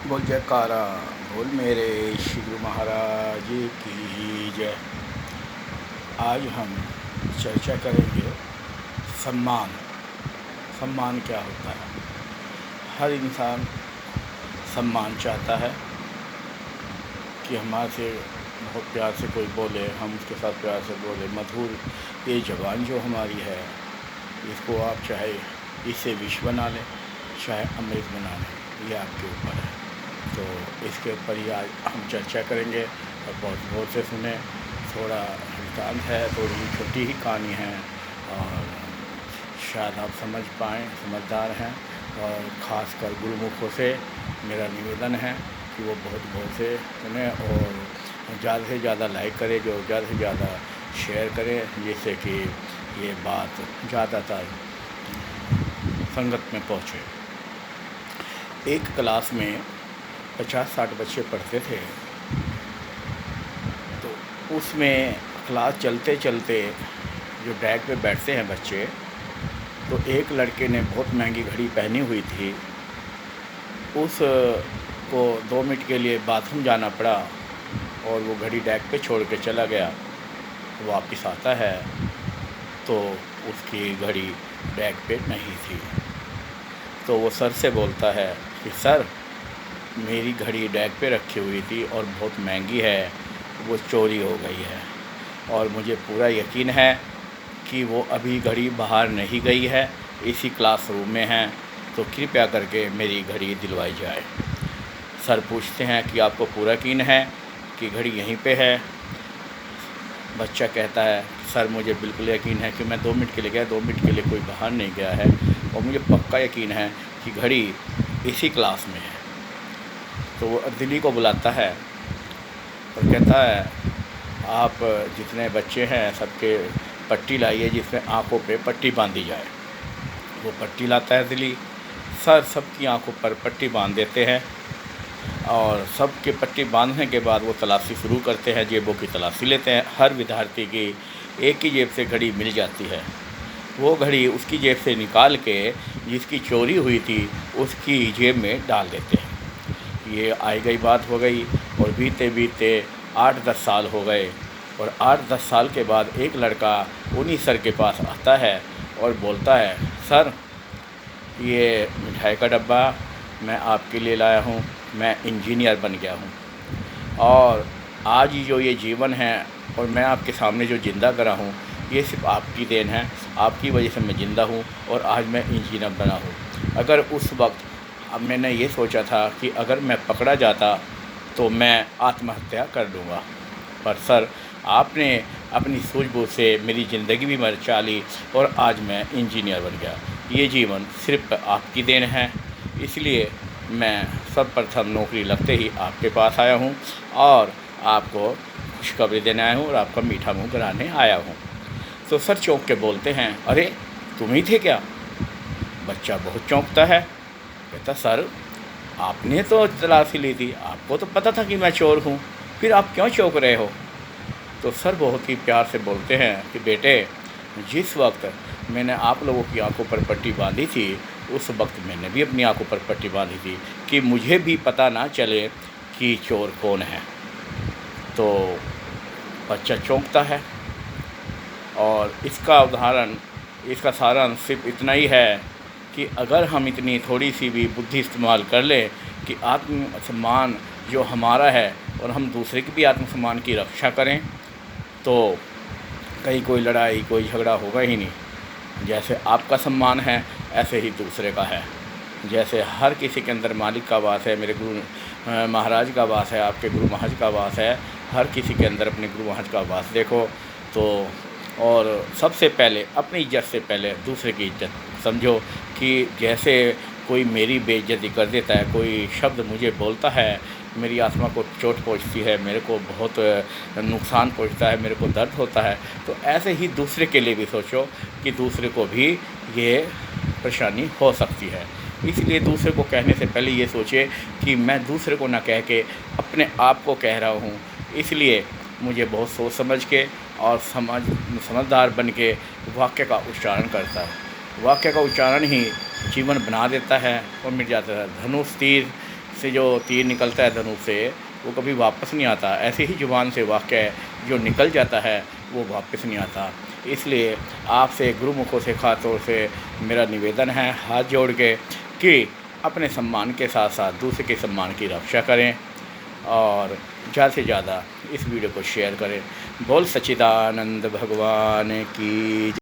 बोल जयकारा बोल मेरे श्री गुरु महाराज की जय। आज हम चर्चा करेंगे सम्मान। सम्मान क्या होता है। हर इंसान सम्मान चाहता है कि हमारे से बहुत प्यार से कोई बोले, हम उसके साथ प्यार से बोले। मधुर ये ज़बान जो हमारी है, इसको आप चाहे इसे विष बना लें, चाहे अमृत बना लें, ये आपके ऊपर है। तो इसके ऊपर ही आज हम चर्चा करेंगे और बहुत गौर से सुने। थोड़ा हिलकान है, थोड़ी छोटी ही कहानी है और शायद आप समझ पाएँ, समझदार हैं। और ख़ासकर गुरुमुखों से मेरा निवेदन है कि वो बहुत गौर से सुने और ज़्यादा से ज़्यादा लाइक करें, जो ज़्यादा से ज़्यादा शेयर करें, जिससे कि ये बात ज़्यादातर संगत में पहुँचे। एक क्लास में 50-60 बच्चे पढ़ते थे, तो उसमें क्लास चलते चलते जो डेस्क पे बैठते हैं बच्चे, तो एक लड़के ने बहुत महंगी घड़ी पहनी हुई थी। उसको 2 मिनट के लिए बाथरूम जाना पड़ा और वो घड़ी डेस्क पे छोड़ के चला गया। वापस आता है तो उसकी घड़ी डेस्क पे नहीं थी। तो वो सर से बोलता है कि सर, मेरी घड़ी डेस्क पे रखी हुई थी और बहुत महंगी है, वो चोरी हो गई है और मुझे पूरा यकीन है कि वो अभी घड़ी बाहर नहीं गई है, इसी क्लासरूम में है, तो कृपया करके मेरी घड़ी दिलवाई जाए। सर पूछते हैं कि आपको पूरा यकीन है कि घड़ी यहीं पे है? बच्चा कहता है सर, मुझे बिल्कुल यकीन है कि मैं 2 मिनट के लिए गया, 2 मिनट के लिए कोई बाहर नहीं गया है और मुझे पक्का यकीन है कि घड़ी इसी क्लास में है। तो वो अर्दली को बुलाता है और कहता है आप जितने बच्चे हैं सबके पट्टी लाइए जिसमें आँखों पे पट्टी बांधी जाए। वो पट्टी लाता है अर्दली। सर सबकी आँखों पर पट्टी बांध देते हैं और सबके पट्टी बांधने के बाद वो तलाशी शुरू करते हैं, जेबों की तलाशी लेते हैं। हर विद्यार्थी की एक ही जेब से घड़ी मिल जाती है। वो घड़ी उसकी जेब से निकाल के जिसकी चोरी हुई थी उसकी जेब में डाल देते हैं। ये आई गई बात हो गई और बीते बीते 8-10 साल हो गए और 8-10 साल के बाद एक लड़का उन्हीं सर के पास आता है और बोलता है सर, ये मिठाई का डब्बा मैं आपके लिए लाया हूँ, मैं इंजीनियर बन गया हूँ और आज जो ये जीवन है और मैं आपके सामने जो ज़िंदा करा हूँ, ये सिर्फ आपकी देन है। आपकी वजह से मैं ज़िंदा हूँ और आज मैं इंजीनियर बना हूँ। अगर उस वक्त अब मैंने ये सोचा था कि अगर मैं पकड़ा जाता तो मैं आत्महत्या कर लूँगा, पर सर आपने अपनी सूझबूझ से मेरी ज़िंदगी भी बचा ली और आज मैं इंजीनियर बन गया। ये जीवन सिर्फ आपकी देन है, इसलिए मैं सर्वप्रथम नौकरी लगते ही आपके पास आया हूँ और आपको खुशखबरी देने आया हूँ और आपका मीठा मुँह कराने आया हूँ। तो सर चौंक के बोलते हैं अरे तुम ही थे क्या? बच्चा बहुत चौंकता है, कहता सर आपने तो तलाशी ली थी, आपको तो पता था कि मैं चोर हूँ, फिर आप क्यों चौंक रहे हो? तो सर बहुत ही प्यार से बोलते हैं कि बेटे, जिस वक्त मैंने आप लोगों की आंखों पर पट्टी बांधी थी उस वक्त मैंने भी अपनी आंखों पर पट्टी बांधी थी कि मुझे भी पता ना चले कि चोर कौन है। तो बच्चा चौंकता है और इसका उदाहरण, इसका सारांश सिर्फ इतना ही है कि अगर हम इतनी थोड़ी सी भी बुद्धि इस्तेमाल कर लें कि आत्मसम्मान जो हमारा है और हम दूसरे की भी आत्मसम्मान की रक्षा करें, तो कहीं कोई लड़ाई कोई झगड़ा होगा ही नहीं। जैसे आपका सम्मान है ऐसे ही दूसरे का है। जैसे हर किसी के अंदर मालिक का वास है, मेरे गुरु महाराज का वास है, आपके गुरु महाराज का वास है, हर किसी के अंदर अपने गुरु महाराज का वास देखो। तो और सबसे पहले अपनी इज्जत से पहले दूसरे की इज्जत समझो कि जैसे कोई मेरी बेइज्जती कर देता है, कोई शब्द मुझे बोलता है, मेरी आत्मा को चोट पहुंचती है, मेरे को बहुत नुकसान पहुंचता है, मेरे को दर्द होता है, तो ऐसे ही दूसरे के लिए भी सोचो कि दूसरे को भी ये परेशानी हो सकती है। इसलिए दूसरे को कहने से पहले ये सोचे कि मैं दूसरे को ना कह के अपने आप को कह रहा हूँ। इसलिए मुझे बहुत सोच समझ के और समझदार बन के वाक्य का उच्चारण करता है। वाक्य का उच्चारण ही जीवन बना देता है और मिट जाता है। धनुष तीर से जो तीर निकलता है धनुष से, वो कभी वापस नहीं आता। ऐसी ही ज़ुबान से वाक़या जो निकल जाता है वो वापस नहीं आता। इसलिए आपसे गुरुमुखों से ख़ास तौर से मेरा निवेदन है हाथ जोड़ के कि अपने सम्मान के साथ साथ दूसरे के सम्मान की रक्षा करें और ज़्यादा से ज़्यादा इस वीडियो को शेयर करें। बोल सच्चिदानंद भगवान की।